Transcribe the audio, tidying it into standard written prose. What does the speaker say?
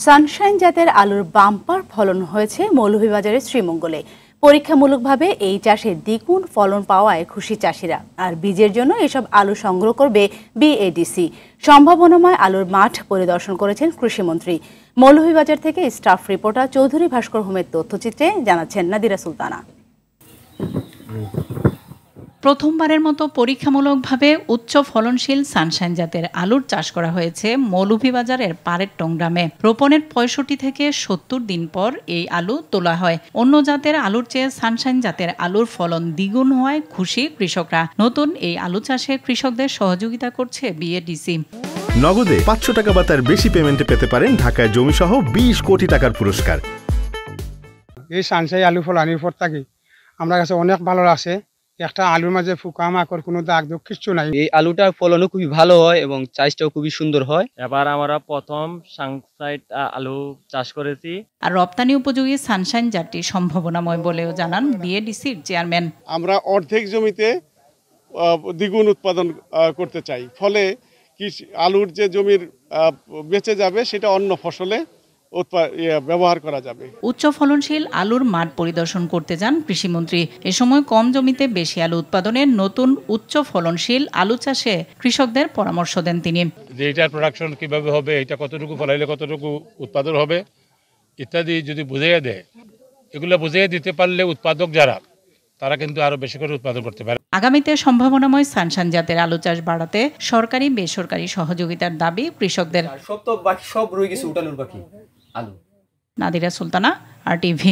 Sunshine জাতের আলুর bumper ফলন হয়েছে মৌলভীবাজারের শ্রীমঙ্গলে। পরীক্ষামূলকভাবে এই চাষে দ্বিগুণ ফলন পাওয়ায় খুশি চাষিরা। আর বীজের জন্য এসব আলু সংগ্রহ করবে বিএডিসি। সম্ভাবনাময় আলুর মাঠ পরিদর্শন করেছেন কৃষিমন্ত্রী। মৌলভীবাজার থেকে স্টাফ রিপোর্টার চৌধুরী ভাস্কর হোমের তথ্যচিত্রে জানাচ্ছেন নাদিরা সুলতানা। প্রথমবারের মতো পরীক্ষামূলকভাবে উচ্চ ফলনশীল সানশাইন জাতের আলুর চাষ করা হয়েছে মৌলভীবাজারের পারেট্টং গ্রামে। রোপণের ৬৫ থেকে ৭০ দিন পর এই আলু তোলা হয়। অন্য জাতের আলুর চেয়ে সানশাইন জাতের আলুর ফলন দ্বিগুণ হওয়ায় খুশি কৃষকরা। নতুন এই আলু চাষে কৃষকদের সহযোগিতা করছে বিএডিসি। নগদে ৫০০ টাকা বা তার বেশি পেমেন্টে পেতে পারেন ঢাকায় জমিসহ ২০ কোটি টাকার পুরস্কার। এই সানশাইন আলু ফলানির পর থেকে আমার কাছে অনেক ভালো লাগছে। একটা আলুর মাঝে ফুকা মাকড় কোনো দাগ দুঃখ কিছু নাই। এই আলুটার ফলনও খুবই ভালো হয় এবং চাষটাও খুবই সুন্দর হয়। এবার আমরা প্রথম সানশাইন আলু চাষ করেছি। আর রপ্তানি উপযোগী সানশাইন জাতটি সম্ভাবনাময় বলেও জানান বিএডিসির চেয়ারম্যান। আমরা অর্ধেক জমিতে দ্বিগুণ উৎপাদন করতে চাই, ফলে আলুর যে জমির বেঁচে যাবে সেটা অন্য ফসলে ব্যবহার করা যাবে। উচ্চ ফলনশীল আলুর মাঠ পরিদর্শন করতে যান কৃষিমন্ত্রী। এ সময় কম জমিতে বেশি আলু উৎপাদনের নতুন উচ্চ ফলনশীল আলু চাষে কৃষকদের পরামর্শ দেন তিনি। যে এটার প্রোডাকশন কিভাবে হবে, এটা কতটুকু ফলাইলে কতটুকু উৎপাদন হবে ইত্যাদি যদি বুঝিয়ে দেয়, এগুলো বুঝিয়ে দিতে পারলে উৎপাদক যারা তারা কিন্তু আরো বেশি করে উৎপাদন করতে পারে। আগামীতে সম্ভাবনাময় সানশাইন জাতের আলু চাষ বাড়াতে সরকারি বেসরকারি সহযোগিতার দাবি কৃষকদের। সব তো বাকি সব রয়ে গেছে, উঠানোর বাকি আলু। নাদিরা সুলতানা, RTV।